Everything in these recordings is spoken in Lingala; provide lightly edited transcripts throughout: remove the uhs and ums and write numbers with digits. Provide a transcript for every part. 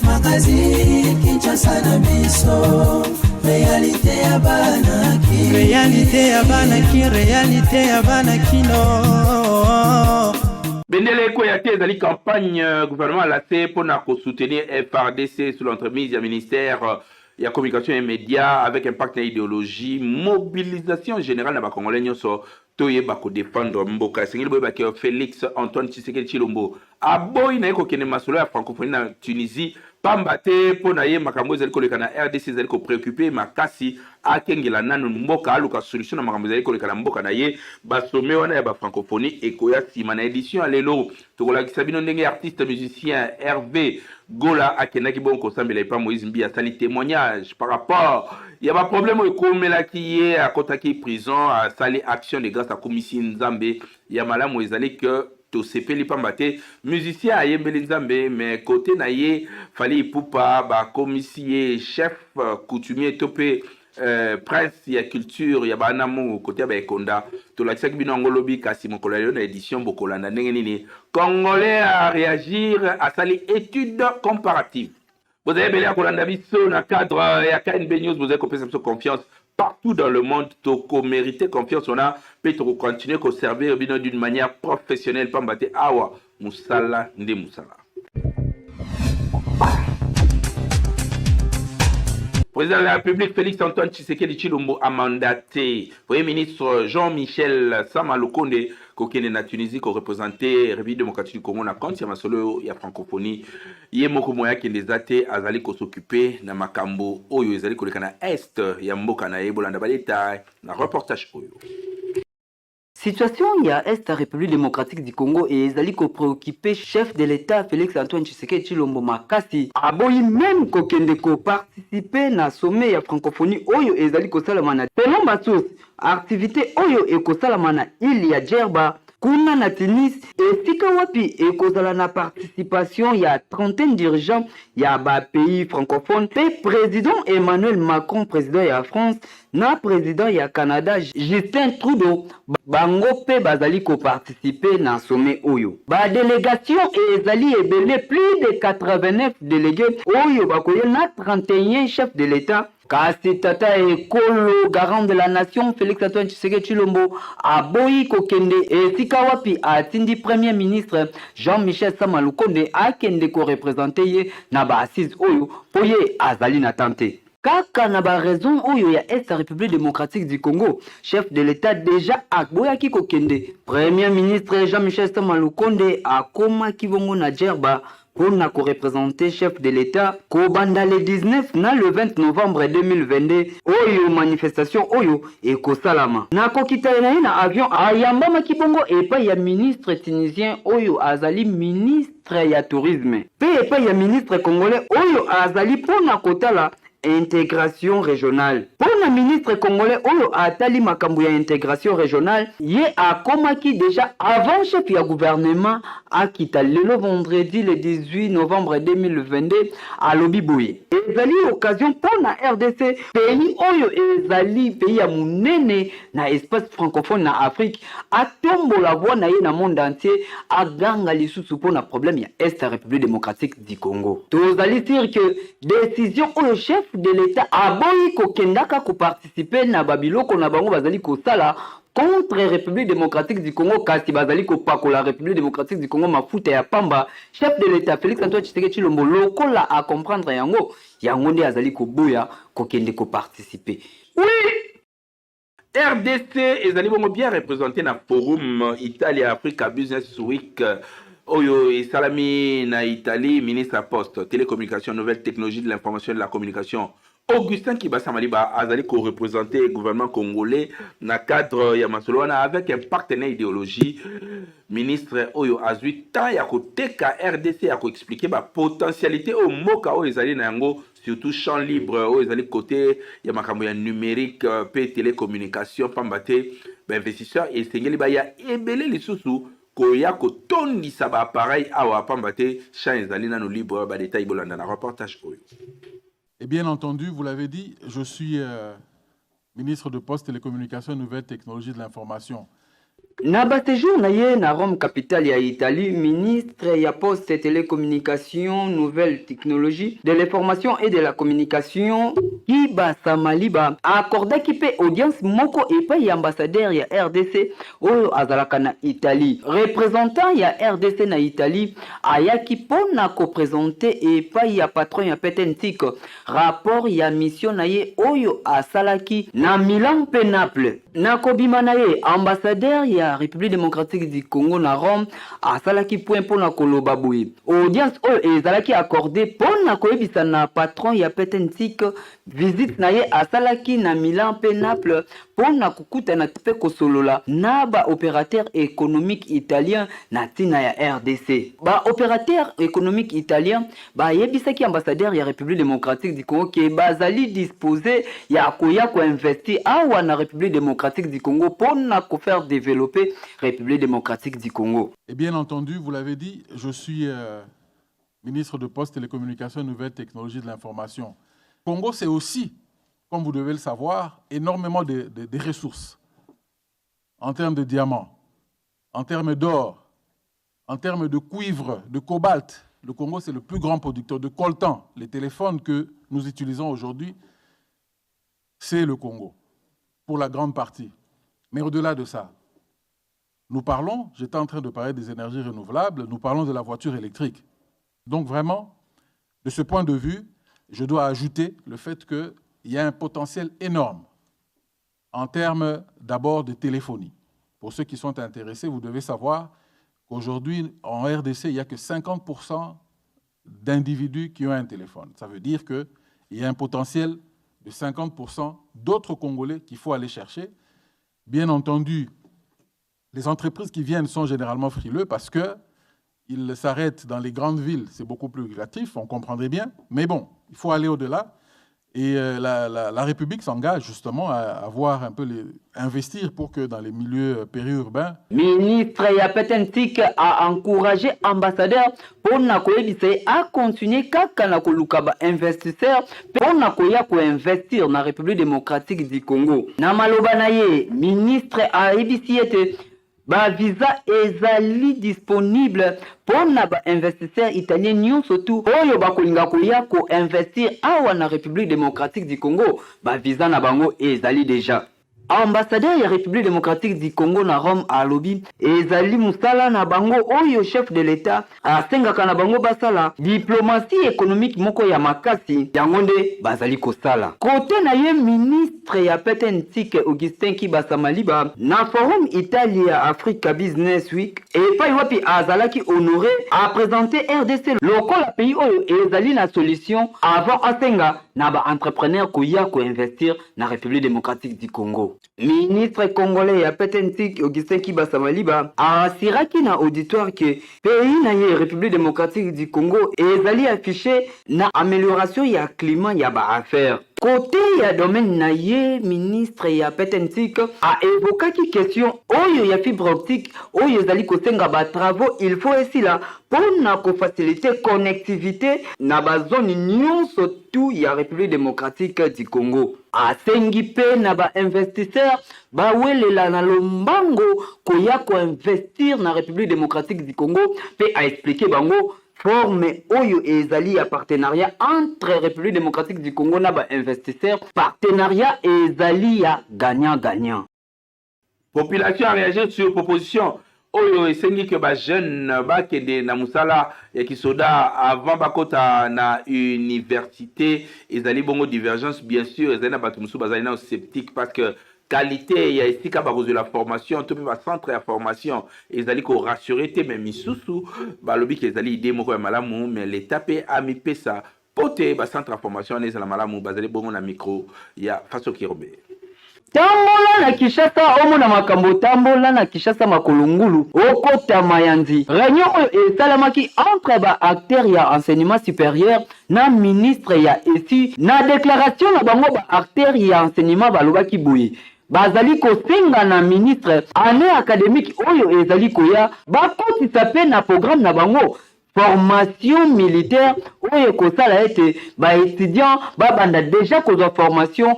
Magazine Kinshasa na biso. Réalité ya banaki. Réalité ya banaki. Réalité ya banaki no. Bendele ko ya te ezali campagne gouvernement la C pour soutenir FRDC sous l'entremise du ministère il y a communication et médias avec impact et idéologie, mobilisation générale na ba congolais nyoso toyeba ko défendre mboka sengeli boyeba ke Félix Antoine Tshisekedi Tshilombo aboyi na ko kene masolo ya francophonie na Tunisie pamba te po na ye makambo ezali koleka na RDC ezali ko préoccuper makasi akengela nanu mboka aluka solution na makambo ezali koleka na mboka na ye basome wana ya ba francophonie ekoya sima na édition lelo tokolakisa bino ndenge artiste musicien Hervé Gola akendaki bon kosambela epa Moïse Mbi asali témoignage par rapport ya ba problème ekomelaki ye akotaki prison asali action de grâce à komisi nzambe ya malamu ezali que to sepeli pamba te musicien ayembeli nzambe mais côté na ye fali ipupa ba komisi ye chef coutumier topé prince ya culture ya banamu côté ba ekonda to la tsaki bino ngolobi kasi mokolo yo na édition bokolanda ndenge nini congolais à réagir à sali étude comparative. Vous avez belé à kolanda biso na cadre ya KNB News, vous avez compris confiance partout dans le monde, toko mériter confiance, on a peut continuer à servir d'une manière professionnelle, pambate awa musala ndi musala. Président de la République Félix Antoine Tshisekedi Tshilombo a mandaté Premier ministre Jean-Michel Sama Lukonde kokene na Tunisie ko représenter République démocratique du Congo na compte ya masolo ya francophonie ye moko moya kende zate azali ko s'occuper na makambo oyo ezali koleka na est ya mboka na yebolanda baleta na reportage oyo. Situation ya Est République démocratique du Congo et ezali ko préoccupé chef de l'État Félix Antoine Tshisekedi Tshilombo makasi aboyi même kokende ko participer na sommet ya francophonie oyo ezali ko salamana selon basource activité oyo ekosalamana il ya Djerba kuna na Tunis esika wapi ekozala na participation ya trentaine dirigeants ya ba pays francophones pe président Emmanuel Macron président ya France na président ya Canada Justin Trudeau bango pe bazali ko participer na sommet oyo ba délégation ezali ebele plus de 89 délégués oyo bakoye na 31 chefs de l'État. Kasi tata ekolo garant de la nation Félix Antoine Tshisekedi Tshilombo aboyi kokende esika wapi atindi premier ministre Jean-Michel Sama Lukonde akende ko représenter ye na ba assise oyo poye azali na tante. Kaka na ba raison oyo ya Est République démocratique du Congo, chef de l'État déjà aboyaki kokende. Premier ministre Jean-Michel Sama Lukonde akoma kibongo na Djerba pour na représenter chef de l'État kobanda le 19 na le 20 novembre 2022 oyo manifestation oyo ekosalama na kokita na avion ayamba kibongo epa ya ministre tunisien oyo azali ministre ya tourisme pe epa ya ministre congolais oyo azali pona kotala intégration régionale. Pour le ministre congolais oyo atali makambo ya intégration régionale, ye akomaki déjà avant chef ya gouvernement akita lelo vendredi le 18 novembre 2022 à Lobiboye. Ezali occasion pour na RDC pays oyo ezali pays ya munene na espace francophone na Afrique atombo la voix na ye na monde entier aganga lisusu pour na problème ya Est République démocratique du Congo. Tozali dire que décision oyo chef de l'État aboyi kokendaka ko participer na babiloko na bango bazali ko sala contre République démocratique du Congo kasi bazali ko pakola République démocratique du Congo mafuta ya pamba chef de l'État Félix Antoine Tshisekedi Tshilombo lokola a comprendre yango nde azali ko boya kokende ko participer. Oui, RDC ezali bongo bien représenté na forum Italia Africa Business Week oyo esalami na Italie, ministre à poste télécommunication nouvelles technologies de l'information et de la communication Augustin Kibasa Maliba azali ko représenter le gouvernement congolais na cadre ya masolo avec un partenaire idéologie ministre oyo azui temps ya ko teka RDC ya ko expliquer ba potentialité au moka o ezali na yango surtout champ libre o ezali côté ya makambo ya numérique pe télécommunication pambate ba investisseurs et sengeli ba ya ebele lisusu koya ko tondisa ba appareil awa pambate champ ezali na no libre ba détail bolanda na reportage oyo. Et bien entendu, vous l'avez dit, je suis ministre de Poste, Télécommunications et Nouvelles Technologies de l'Information. Na ba séjour na ye na Rome, capitale ya Italie, ministre ya poste et télécommunication, nouvelles technologies, de l'information et de la communication, Kiba Samaliba, accordaki pe audience moko epai ya ambassadeur ya RDC oyo azalaka na Italie. Représentant ya RDC na Italie ayaki pona ko présenter epai ya patron ya Petentik rapport ya mission na ye oyo asalaki na Milan pe Naples. Na kobima na ye ambassadeur ya République démocratique du Congo na Rome asalaki point pona koloba boye. Audience oyo ezalaki accordé pona koyebisa na patron ya Petentik visite na ye asalaki na Milan pe Naples pona kukutana pe kosolola na ba opérateur économique italien na tina ya RDC. Ba opérateur économique italien ba yebisaki ambassadeur ya République démocratique du Congo ke bazali disposé ya koya ko investir awa na République démocratique du Congo pona ko faire développer République démocratique du Congo. Et bien entendu, vous l'avez dit, je suis ministre de Poste, Télécommunications et Nouvelles Technologies de l'Information. Congo, c'est aussi, comme vous devez le savoir, énormément de ressources en termes de diamants, en termes d'or, en termes de cuivre, de cobalt. Le Congo, c'est le plus grand producteur de coltan. Les téléphones que nous utilisons aujourd'hui, c'est le Congo, pour la grande partie. Mais au-delà de ça, nous parlons, j'étais en train de parler des énergies renouvelables, nous parlons de la voiture électrique. Donc vraiment, de ce point de vue, je dois ajouter le fait qu'il y a un potentiel énorme en termes d'abord de téléphonie. Pour ceux qui sont intéressés, vous devez savoir qu'aujourd'hui, en RDC, il n'y a que 50% d'individus qui ont un téléphone. Ça veut dire qu'il y a un potentiel de 50% d'autres Congolais qu'il faut aller chercher. Bien entendu, les entreprises qui viennent sont généralement frileux parce qu'ils s'arrêtent dans les grandes villes. C'est beaucoup plus lucratif, on comprendrait bien. Mais bon, il faut aller au-delà. Et la République s'engage justement à avoir un peu investir pour que dans les milieux périurbains. Ministre ya Petentik a encouragé ambassadeur pour na koyebisa a continuer kaka na koluka ba investisseur pour na koya ko investir na République démocratique du Congo. Na maloba na ye, ministre a ebisi ete ba visa ezali disponible pour na ba investisseurs italiens nyonso tu oyo bakolinga koya ko investir awa na République démocratique du Congo. Ba visa na bango ezali déjà. Ambassadeur ya République démocratique du Congo na Rome alobi ezali musala na bango oyo chef de l'État asengaka na bango basala diplomatie économique moko ya makasi yango nde bazali kosala. Côté na ye ministre ya Petentik Augustin Kibasamaliba na forum Italia Africa Business Week epai wapi azalaki honoré a présenter RDC lokola pays oyo ezali na solution avant asenga na ba entrepreneur koya ko investir na République démocratique du Congo. Ministre congolais ya Petentik Augustin Kibasamaliba asiraki na auditoire que pays na ye République démocratique du Congo ezali affiché na amélioration ya climat ya ba affaires. Côté ya domaine na ye ministre ya Petentik a évoqué question oyo ya fibre optique oyo ezali kosenga ba travaux il faut ici là pour na ko faciliter connectivité na ba zone nyonso tout ya République démocratique du Congo. Asengi pe na ba investisseur ba welela na lombango koya ko investir na République démocratique du Congo pe a expliquer bango forme oyo ezali ya partenariat entre République démocratique du Congo na ba investisseurs, partenariat ezali ya gagnant-gagnant. Population a réagi sur proposition oyo esengi ke ba jeune bakende na musala ya kisoda avant bakota na université ezali bongo divergence bien sûr ezali na bato musu bazali na sceptique parce que qualité ya esika bakozwe la formation to pe ba centre ya formation ezali ko rassurer te mais misusu balobi ke ezali idée moko ya malamu mais l'état pe amipesa pote ba centre ya formation na ezala malamu bazali bongo na micro ya Faso Kirombe. Tambola na Kishasa omo na makambo tambola na Kishasa makolungulu okota mayanzi. Réunion esalamaki entre ba acteurs ya enseignement supérieur na ministre ya esi na déclaration na bango ba acteurs ya enseignement balobaki boye. Bazali kosenga na ministre année académique oyo ezali koya bakotisa pe na programme na bango formation militaire oyo kosala ete ba étudiants babanda déjà kozwa formation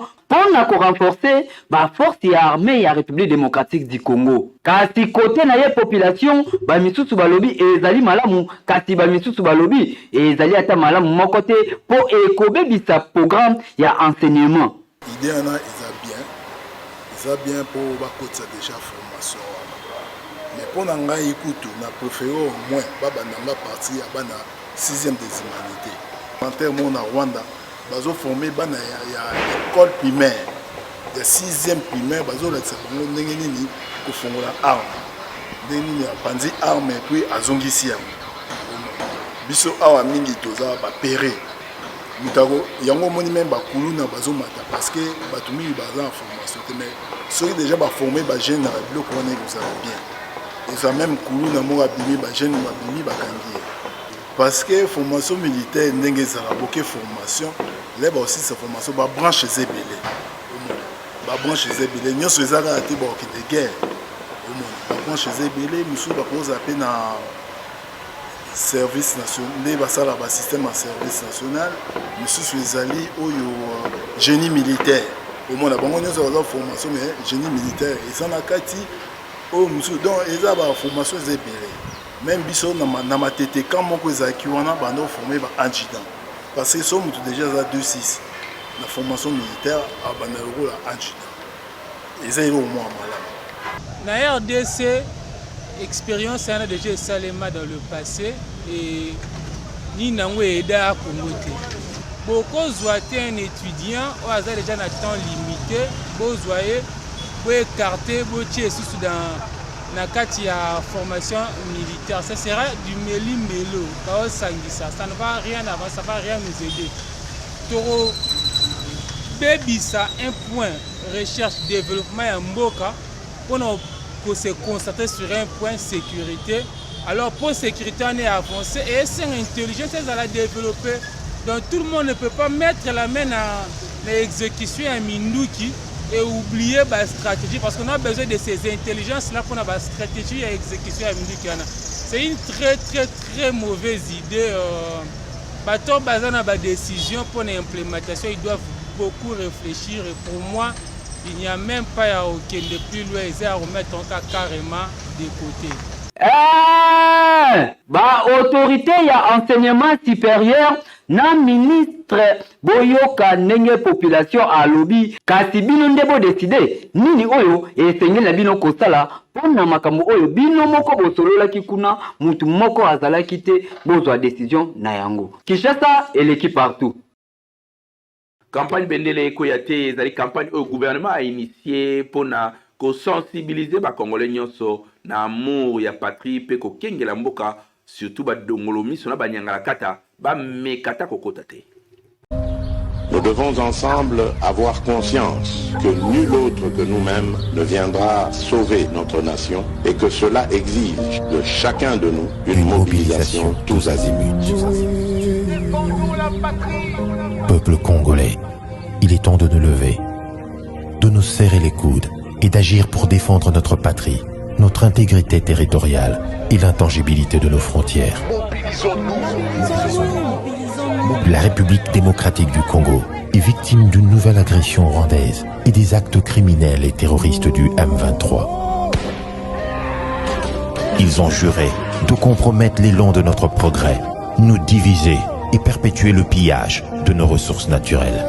pour renforcer la force armée ya République démocratique du Congo. Kasi côté na ye population ba misusu balobi ezali malamu, kasi ba misusu balobi ezali ata malamu mon côté pour ekobebisa programme ya enseignement. Idée ana eza bien pour bakotsa déjà formation. Mais pour ngai ikutu na préféré au moins baba nanga partie ya bana 6e des humanités. En termes na Rwanda bazo former bana ya école primaire. Ya 6e primaire bazo la tsabango ndenge nini ko fongola arme. Ndenge nini apandi arme et puis azongisi ya. Biso awa mingi toza ba péré. Mutako yango moni même ba kuluna bazo mata parce que batumi baza en formation mais ceux qui déjà ba formé ba jeune na biloko wana ko ça bien. Et ça même kuluna mo abimi ba jeune ba bimi ba kangi. Parce que formation militaire ndenge za boke formation là aussi sa formation ba branche zebele. Ba branche zebele nyoso ezaka ati ba ki de guerre. Ba branche zebele musu ba poza pe na service national, basala ba système en service national, musu ezali oyo génie militaire. Au moins la bango nyoso za formation mais génie militaire et ça na kati o musu donc eza ba formation zebele. Même biso na matete quand moko ezaki wana bando formé ba adjudant. Parce que so mutu déjà za 26 la formation militaire a banda rôle adjudant. Eza au moins malade. Na RDC expérience a déjà Salema dans le passé et ni nango aida à Congote. Beaucoup zoaté un étudiant ou a déjà un temps limité, beau zoyer, beau écarté, beau tiers sous dans la formation militaire. Ça sera du méli-mélo, ça ne va rien avant, ça ne va rien nous aider. Toro baby ça un point recherche développement en Mboka pour se concentrer sur un point sécurité. Alors pour sécurité on est avancé et c'est une intelligence à la développer. Donc tout le monde ne peut pas mettre la main dans l'exécution à Minduki et oublier la stratégie parce qu'on a besoin de ces intelligences là pour la stratégie et exécution à Minduki. C'est une très mauvaise idée. Bateau basé dans la décision pour l'implémentation, ils doivent beaucoup réfléchir et pour moi il n'y a même pas à aucun de plus loin, ils à remettre en cas carrément de côté. Autorité ya enseignement supérieur na ministre boyoka ndenge population a lobby kasi bino ndebo décider nini oyo esengela bino kosala pona makambo oyo bino moko bosolola kikuna mutu moko azalaki te bozwa décision na yango. Kinshasa eleki partout. Campagne Bendele Koyate, ezali campagne au gouvernement a initié pour sensibiliser ba Congolais nyonso na amour ya patrie pe ko kengela mboka surtout ba dongolomi sona ba nyangala kata ba mekata kokota te. Nous devons ensemble avoir conscience que nul autre que nous-mêmes ne viendra sauver notre nation et que cela exige de chacun de nous une mobilisation tous azimuts. Peuple congolais, il est temps de nous lever, de nous serrer les coudes et d'agir pour défendre notre patrie, notre intégrité territoriale et l'intangibilité de nos frontières. La République démocratique du Congo est victime d'une nouvelle agression rwandaise et des actes criminels et terroristes du M23. Ils ont juré de compromettre l'élan de notre progrès, nous diviser et perpétuer le pillage de nos ressources naturelles.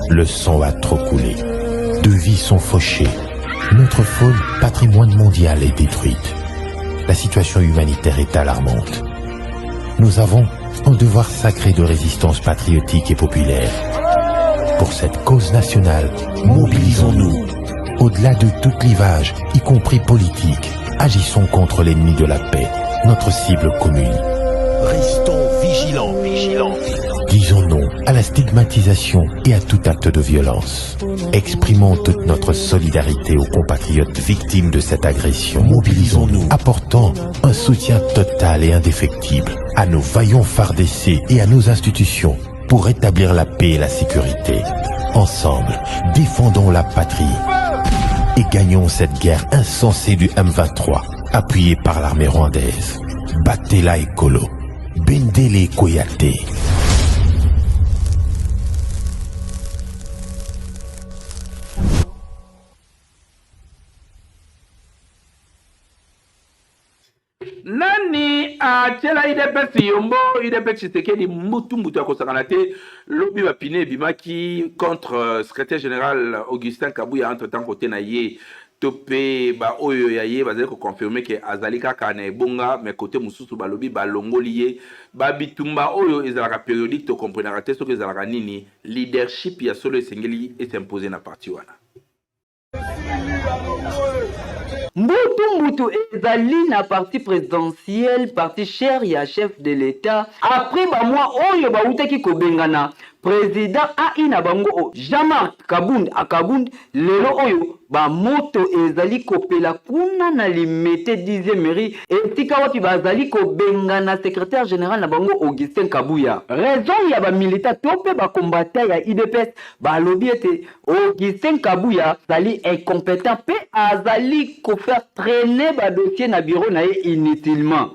Le sang a trop coulé, de vies sont fauchées, notre faune, patrimoine mondial, est détruite. La situation humanitaire est alarmante. Nous avons un devoir sacré de résistance patriotique et populaire. Pour cette cause nationale, mobilisons-nous. Au-delà de tout clivage, y compris politique, agissons contre l'ennemi de la paix, notre cible commune. Restons vigilants. Disons non à la stigmatisation et à tout acte de violence. Exprimons toute notre solidarité aux compatriotes victimes de cette agression. Mobilisons-nous, apportant un soutien total et indéfectible à nos vaillants FARDC et à nos institutions pour rétablir la paix et la sécurité. Ensemble, défendons la patrie et gagnons cette guerre insensée du M23, appuyée par l'armée rwandaise. Battez-la Ekolo, Bendele Koyate. Nani achela IDPS yombo IDPS Tshisekedi mutu akosakana te lobi bapine bimaki contre secrétaire général Augustin Kabuya entre temps côté na ye topé ba oyo ya ye bazali ko confirmer que azali kaka na ebonga mais côté mususu balobi balongoli ye babitumba oyo ezalaka périodique to comprendre te soki ezalaka nini leadership ya solo esengeli s'imposer na parti wana. Mbutu ezali na parti présidentiel, parti cher ya chef de l'État. Après ba mois oyo ba utaki ko bengana président a ina bango Jean-Marc Kabund lelo oyo ba moto ezali kopela kuna na limete 10e mairie etika wapi bazali ko bengana secrétaire général na bango Augustin Kabuya. Raison ya ba militaire tope ba combattant ya IDPS ba lobi ete Augustin Kabuya zali incompétent pe azali ko faire traîner ba dossier na bureau na ye inutilement.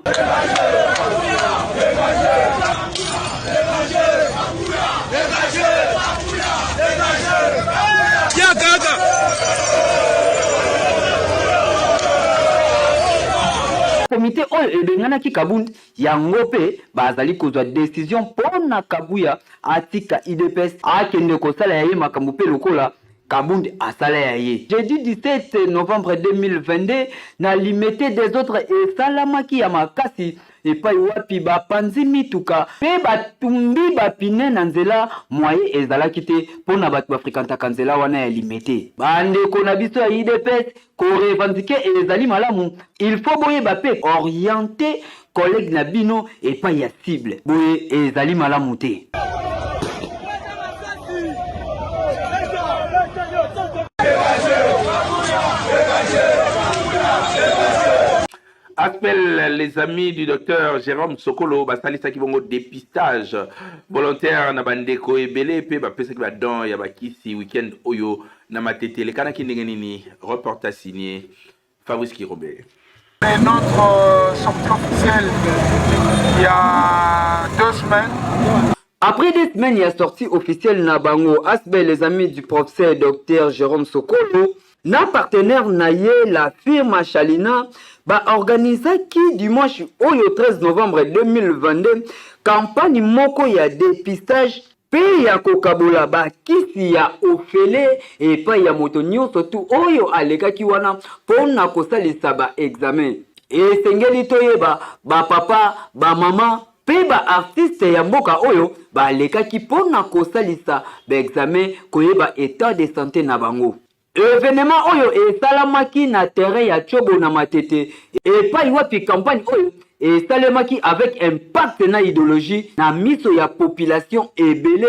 Comité oyo ebenganaki Kabund yango pe bazali kozwa décision pona Kabuya atika IDPS akende kosala ya ye makambo pe lokola Kabund asala ya ye. Jeudi 17 novembre 2022 na limité des autres esalamaki ya makasi epai wapi bapanzi mituka pe batumbi bapine na nzela moye ezalaki te pona bato bafrikantaka nzela wana ya limité. Bandeko na biso ya IDPS ko revendiquer ezali malamu, il faut boyeba pe orienter collègue na bino epai ya cible boye ezali malamu te. Appelle les amis du docteur Jérôme Sokolo, basalisa ki bongo dépistage volontaire na bandeko ebele pe bapesa ki badon ya bakisi weekend oyo na matete le kana ki ndenge nini reportage signé Fabrice Kirobé. Notre sortie officielle il y a 2 semaines. Après 2 semaines, il y a sortie officielle na bango asbe les amis du professeur docteur Jérôme Sokolo na partenaire na ye la firme Chalina ba organisaki dimanche oyo 13 novembre 2022 campagne moko ya dépistage pe ya kokabola ba kisi ya ofele et pa ya moto nyonso tu oyo alekaki wana pona kosalisa ba examen et sengeli toyeba ba papa ba mama pe ba artiste ya mboka oyo ba alekaki pona kosalisa ba examen koyeba état de santé na bango. Événement oyo esalamaki na terrain ya Tchobo na Matete et pa wapi campagne oyo esalamaki avec impact na idéologie na miso ya population ebele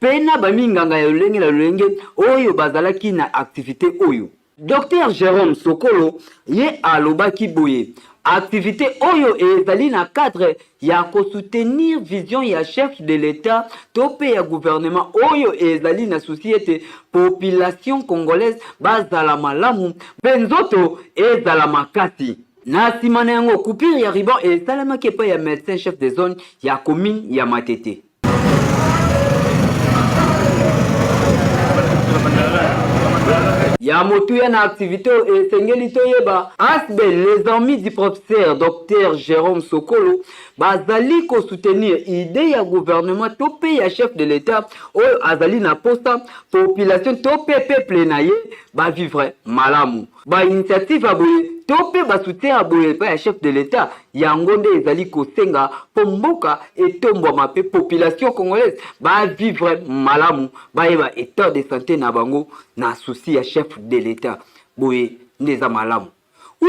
pe na baminganga ya lolenge la lolenge oyo bazalaki na activité oyo. Docteur Jérôme Sokolo ye alobaki boye activité oyo ezali na cadre ya ko soutenir vision ya chef de l'État tope ya gouvernement oyo ezali na société population congolaise bazala malamu benzoto ezala makasi. Na simana yango coupure ya riban esalamaki pa ya médecin chef de zone ya commune ya Matete. Ya motu ya na activité et sengeli toyeba asbe les amis du professeur docteur Jérôme Sokolo bazali ko soutenir idée ya gouvernement topé ya chef de l'État oyo azali na posta population topé peuple na ye ba vivre malamu ba initiative aboye topé ba soutien aboye pa ya chef de l'État yango nde ezali ko senga po mboka etombo mape population congolaise ba vivre malamu ba yeba état de santé na bango na souci ya chef de l'État boye ndeza malamu. Oui.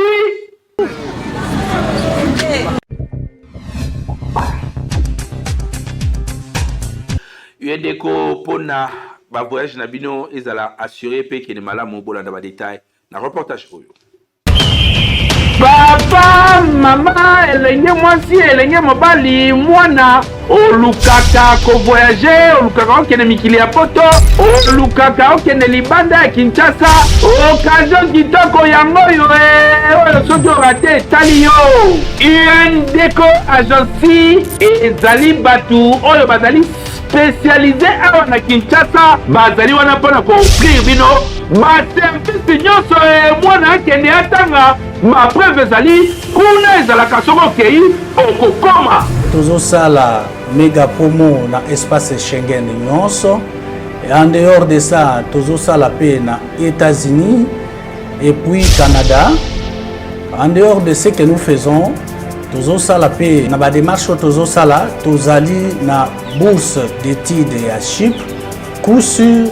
UNDECO pona ba voyage na bino ezala assuré pe ke ne malamu bolanda ba détail na reportage oyo. Papa, mama, elenge mwasi, elenge mobali, mwana, olukaka ko voyager, olukaka okene mikili ya poto, olukaka okene libanda ya Kinshasa, occasion kitoko yango yo oyo soki orate etali yo. UNDECO agence ezali batu oyo bazali spécialisé awa na Kinshasa, bazali wana pona ko offrir bino baservice nyonso mwana akende atanga mapreuve ezali kuna ezalaka soko okei okokoma. Tozosala méga promo na espace Schengen nyonso. En dehors de ça, tozosala pe na États-Unis et puis Canada. En dehors de ce que nous faisons, tozosala pe na ba démarche tozosala tozali na bourse d'études à Chypre. Coup sûr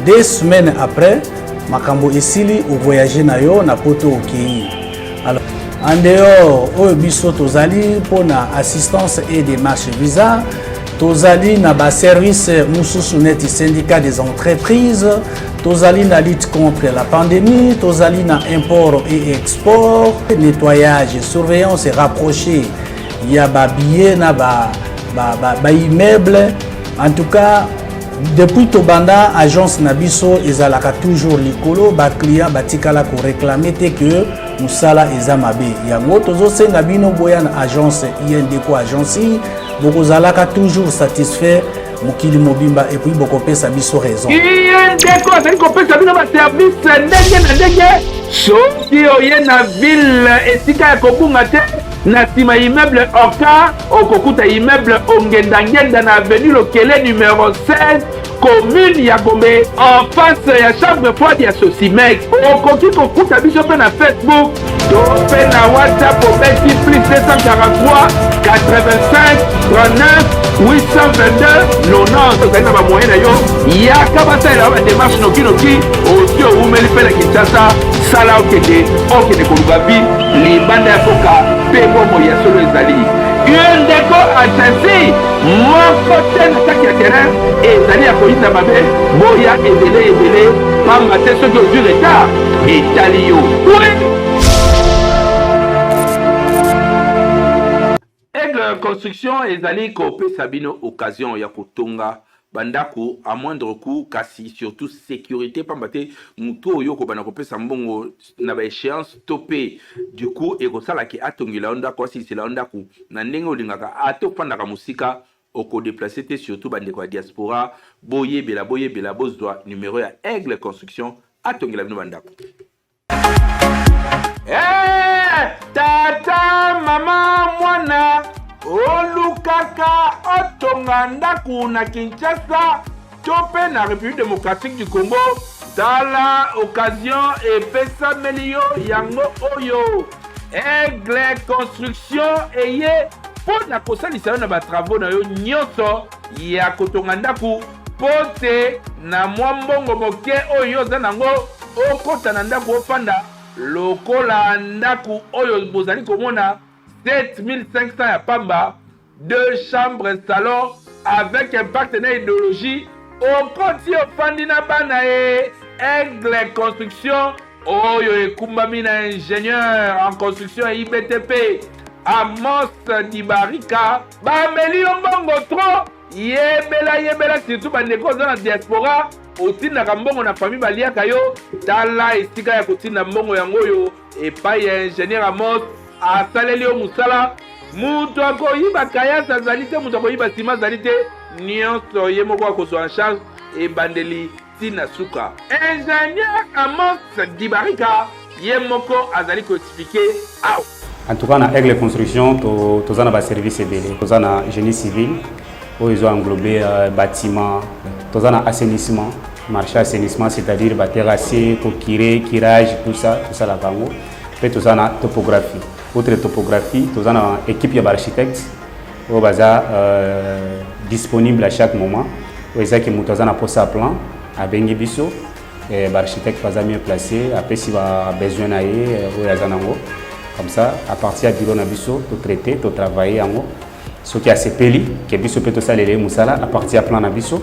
2 semaines après, makambo esili au voyager na yo na poto okei. Alors en dehors oyo biso tozali pona assistance et démarche visa. Tozali na ba service mususu neti syndicat des entreprises, tozali na lutte contre la pandémie, tozali na import et export, nettoyage, surveillance et rapproché. Il y a ba billets na ba immeuble. En tout cas, depuis Tobanda agence Nabiso ezalaka toujours likolo ba client batikala ko réclamer te que musala ezamabe. Yango tozo senga bino boya na agence INDECO agence bokozalaka toujours satisfait mokili mobimba et puis bokopesa biso raison. INDECO azali kopesa bino ba service ndenge na ndenge soki oye na ville esika ya kobunga te na sima immeuble Oka okokuta immeuble Ongendangenda na avenue Lokele numéro 16 commune ya Gombe en face ya chambre froide ya Sosimex. Okoki kokuta biso pe na Facebook to pe na WhatsApp au beti plus 243 85 39 822 90. Tozali na ba moyen na yo yaka basalela ba démarche noki osi oumeli pe na Kinshasa sala okende koluka vi libanda ya koka pe bomo ya solo ezali UNDECO agence moko te na kati ya terrain ezali ya koyinda mabe boya ebele pamba te soki ozwi retard etali yo. Aigle construction ezali kopesa bino occasion ya kotonga bandako à moindre coût kasi surtout sécurité pambate muto oyo ko bana kopesa mbongo na ba échéance topé du coup et ko sala ki atongila onda ko si c'est la onda ku na ndenge olingaka ato panda ka musika oko déplacer te surtout bandeko ya diaspora boye bela bozwa numéro ya Aigle construction atongila bino bandako. Tata mama mwana olukaka otonga ndaku na Kinshasa tope na République démocratique du Congo tala occasion epesa melio yango oyo Aigle construction eye pona kosalisa na ba travaux na yo nyonso ya kotonga ndaku pote na mwambongo moke oyo za nango okota na ndaku ofanda lokola ndaku oyo bozali komona 7500 ya pamba, 2 chambres salon avec un partenaire idéologie au côté au fandina bana e Aigle construction oyo ekumbami na ingénieur en construction et IBTP Amos Dibarika bameli mbongo trop yebela surtout bandeko za na diaspora otinaka mbongo na famille baliaka yo tala esika ya kotinda mbongo yango yo epai ya ingénieur Amos asaleli yo musala mutu akoyiba kayasa azali te mutu akoyiba sima azali te nyonso ye moko akozwa en charge ebandeli tina suka. Ingénieur Amos Dibarika ye moko azali koexplike aw. En tout cas na Aigle construction tozana ba service ebele tozana génie civil oyo ils ont englobé bâtiment tozana assainissement marché assainissement c'est-à-dire ba terrassier kokire kirage tout ça la bango pe tozana topographie. Autre topographie, nous avons une équipe d'architectes qui est disponible à chaque moment. Nous avons un poste à plan à Bengibiso. L'architecte va mieux placé. Après, s'il a besoin d'aller, comme ça, à partir du bureau Nabiso, tu traiter, tu travailler en haut. Ce qui a ces peli, qui est biso peut saler musala à partir du plan Nabiso.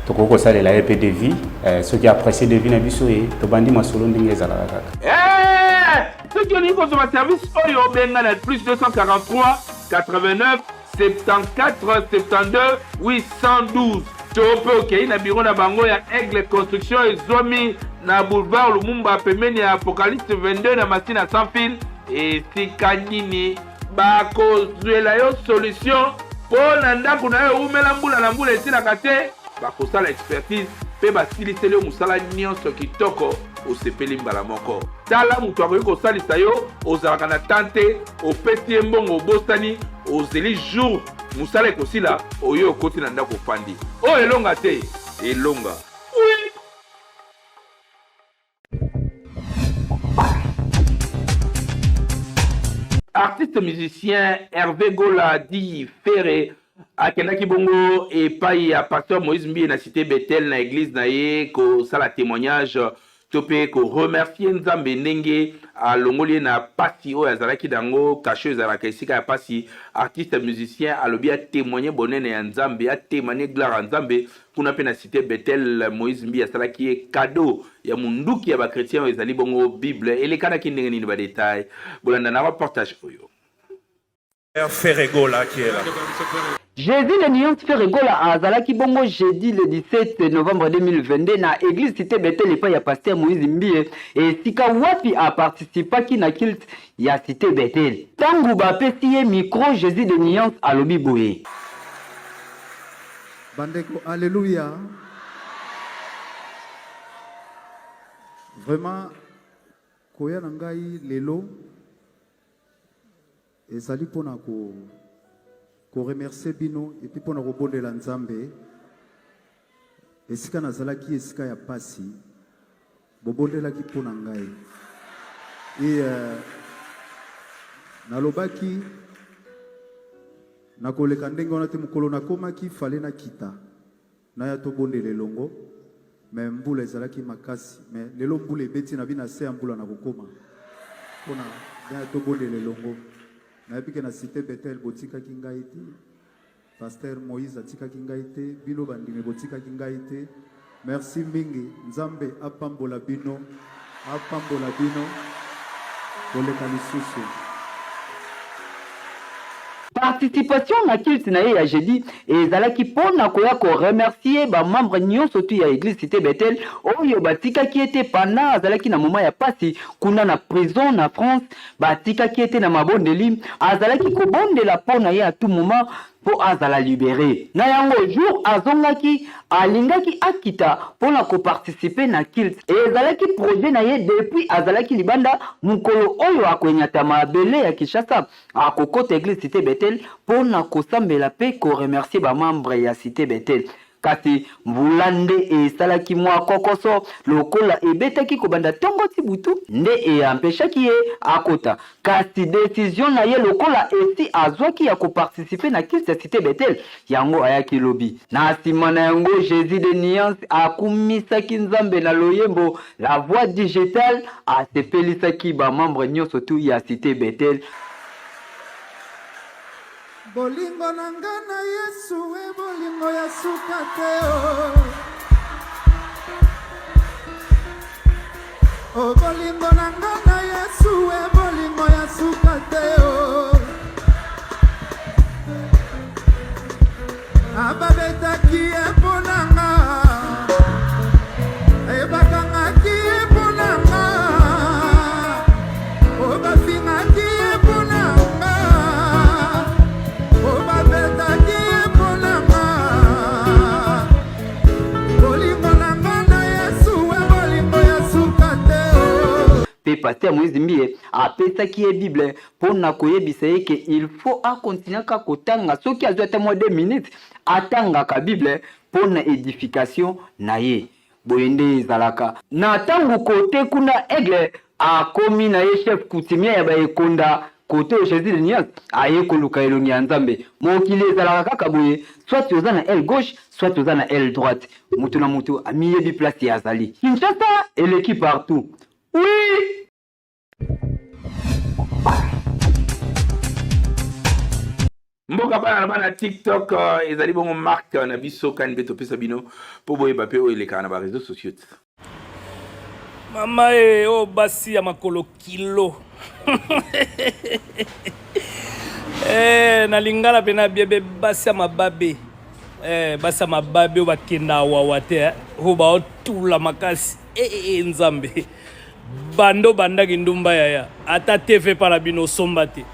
Tu peux saler la EP de vie. Ce qui a apprécié de vie Nabiso et tu bandi ma solo n'ingezala. Ceux qui ont eu consommé service, Oyo Bengal plus 243 89 74 72 812. Tope ok na bureau na bango ya Aigle construction et zomi na boulevard Lumumba pembeni ya Apocalypse 22 na machine à sans fil et sikanini ba kozwela yo solution pour na ndako na yo umela mbula na mbula etina kate ba kosala expertise pe basiliseli yo musala nyonso kitoko osepeli mbala moko. Tala mutu akoki kosalisa yo ozalaka na tante opesi ye mbongo obosani ozeli jour musala ekosila oyo okoti na ndako ofandi. Oyo elonga te elonga. Artiste musicien Hervé Gola dit Ferré akendaki bongo epai ya pasteur Moïse Mbie na cité Bethel na église na ye ko sala témoignage topé ko remercier Nzambe ndenge alongoli na pasi oyo azalaki dango kasho ezalaka esika ya pasi. Artiste musicien alobi a témoigner bonene ya Nzambe, a témoigner gloire ya Nzambe kuna pe na cité Bethel. Moïse Mbie asalaki ye cadeau ya munduki ya ba chrétien ezali bongo Bible elekanaki ndenge nini ba détail bolanda na reportage oyo. Ferregola qui est là. Jésus le Nuance Ferregola a azalaki bongo jeudi le 17 novembre 2022 na église cité Bethel epai ya pasteur Moïse Mbie et sika wapi a participaki na culte ya cité Bethel. Tangu bapesi ye micro Jésus le Nuance alobi boye. Bandeko, alléluia. Vraiment, koya nangai lelo ezali pona ko remercier bino et puis pona kobondela Nzambe esika nazalaki esika ya pasi bobondelaki pona ngai et nalobaki nakoleka ndenge wana te mokolo nakomaki fale na kita na ya tobondela elongo mais mbula ezalaki makasi mais lelo mbula ebeti na bina se ya mbula na kokoma pona ya tobondela elongo na epike na cité Bethel botikaki ngai te pasteur Moïse atikaki ngai te bino bandime botikaki ngai te. Merci mingi Nzambe apambola bino koleka lisusu. Participation na culte na ye ya jeudi ezalaki pona koya ko remercier ba membre nyonso tu ya église cité Bethel oyo batikaki ete pendant azalaki na moment ya pasi kuna na prison na France batikaki ete na mabondeli azalaki kobondela pona ye à tout moment po azala libéré. Na yango jour azongaki alingaki akita pona ko participer na culte ezalaki projet na ye depuis azalaki libanda mukolo oyo akwenyata mabele ya Kinshasa akokota église cité Bethel pona kosambela pe ko remercier ba membre ya cité Bethel. Kasi mbulande esalaki mwa kokoso lokola ebetaki kobanda tongo tibutu nde empêchaki ye akota. Kasi décision na ye lokola esi azwaki ya koparticiper na culte ya cité Bethel yango ayaki lobi. Na sima na yango Jésus de Nuance akumisaki Nzambe na loyembo la voix digitale asepelisaki ba membre nyonso tu ya cité Bethel. Bolingo nanga na Yesu e bolingo ya suka te oh bolingo nanga na Yesu e bolingo ya suka te ababetaki e ponanga e bakangaki e ponanga o bafingaki e ponanga pe pasteur Moïse Mbie apesaki ye Bible pona koyebisa ye ke il faut a continuer ka kotanga soki azwa ta mo 2 minutes atangaka Bible pona édification na ye boyende ezalaka na tangu kote kuna aigle akomi na ye chef coutumier ya baekonda kote o Jésus de Nuance aye koluka elongi ya Nzambe mokili ezalaka kaka boye soit oza na aile gauche soit oza na aile droite mutu na mutu amiyebi place ya azali Kinshasa eleki partout. Oui. Mboka bana TikTok ezali bongo marque na biso kan beto pesa bino po boye ba pe o eleka na ba réseaux sociaux. Mama o basi ya makolo kilo. Na lingala pena bebe basi ya mababe. Basi ya mababe o bakenda wawa te ho ba otula makasi. Nzambe. Bando bandaki ndumba yaya ata TV para bino somba te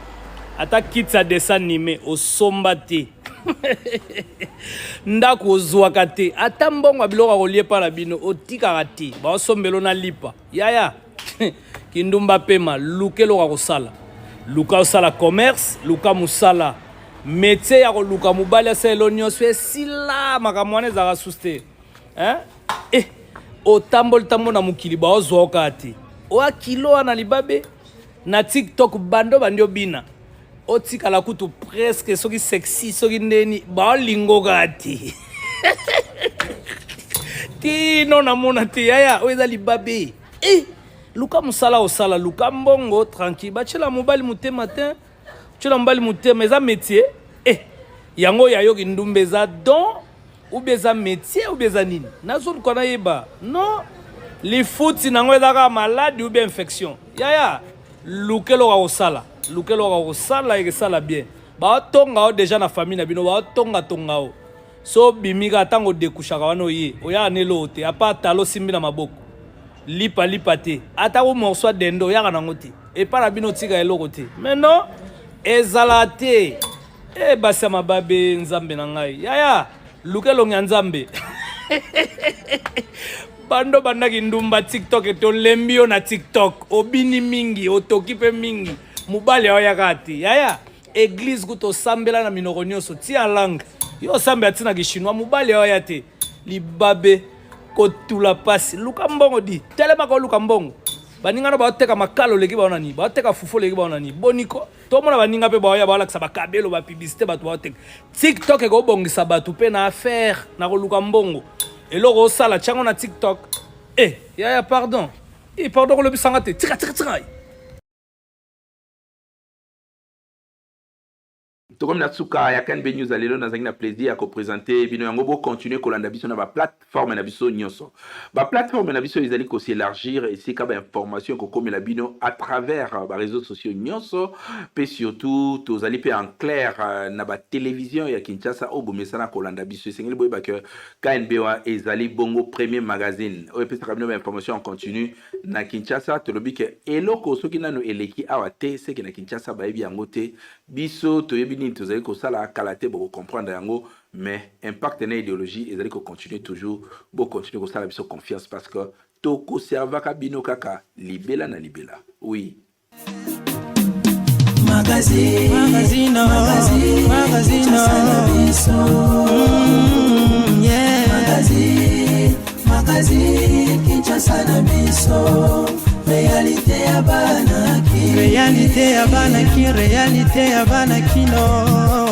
ata kitsa dessin animé o somba te ndako ozwaka te ata mbongo ya biloko akolie na bino otikaka te baosombelo na lipa yaya kindumba pema luka eloko akosala luka osala commerce luka mosala métier ya koluka mobali asalelo nyonso esila makambo wana ezalaka susu te otamboli na mokili baozwaka te oya kilo wana libabe na TikTok bando bandi obina otikala kutu presque soki sexy soki ndeni baolingoka te tino namona te yaya oyo eza libabe luka mosala osala luka mbongo tranquille batiela mobali motema te tiela mobali motema eza métier yango yayoki ndumba eza don ou bien eza métier ou bien eza nini nazoluka nayeba non lifuti nango ezaka maladi ou bien infection yaya luka eloko akosala ekesala bien baotonga o déjà na famille na bino baotonga o so bimika ntango odekushaka wana oye oyaka neloo te apa talo simbi na maboko lipa te ata ko morso dendo oyaka nango te epa na bino tika eloko te mais non ezala te basi ya mababe nzambe na ngai yaya luka elongo ya nzambe bando bandaki ndumba TikTok tolembi yo na TikTok obini mingi otoki mpe mingi mobali oyaka te yaya église kuto sambela na minoko nyonso tia langue yo sambe atina ki chinois mobali oya te libabe kotula pasi luka mbongo di telema ko luka mbongo baninga no baoteka makalo leki baona ni baoteka fufu leki baona ni boniko to mona baninga pe baoya balakisa bakabelo ba publicité bato baoteka TikTok eko bongisa bato pe na affaire na ko luka mbongo eloko osala chango na TikTok yaya pardon pardon ko lobisanga te tika Tokom Natsuka ya Kanbe News alelo na zangina plaisir à présenter bino yango bo continuer kolanda biso na ba plateforme na biso nyonso. Ba plateforme na biso ezali ko s'élargir et c'est comme information ko komela bino à travers ba réseaux sociaux nyonso pe surtout tozali pe en clair na ba télévision ya Kinshasa o bomesana kolanda biso sengeli boyeba que KNB wa ezali bongo premier magazine. O pe sa bino ba information en continu na Kinshasa tolobi ke eloko soki nano eleki awa te c'est que na Kinshasa ba yebi yango te biso toyebi tous allez la qualité pour comprendre yango mais impact na idéologie ils allez continuer toujours pour continuer comme ça la confiance parce que toko serva kabino kaka libela na libela oui magazine Kinshasa na biso réalité ya banaki réalité ya banaki no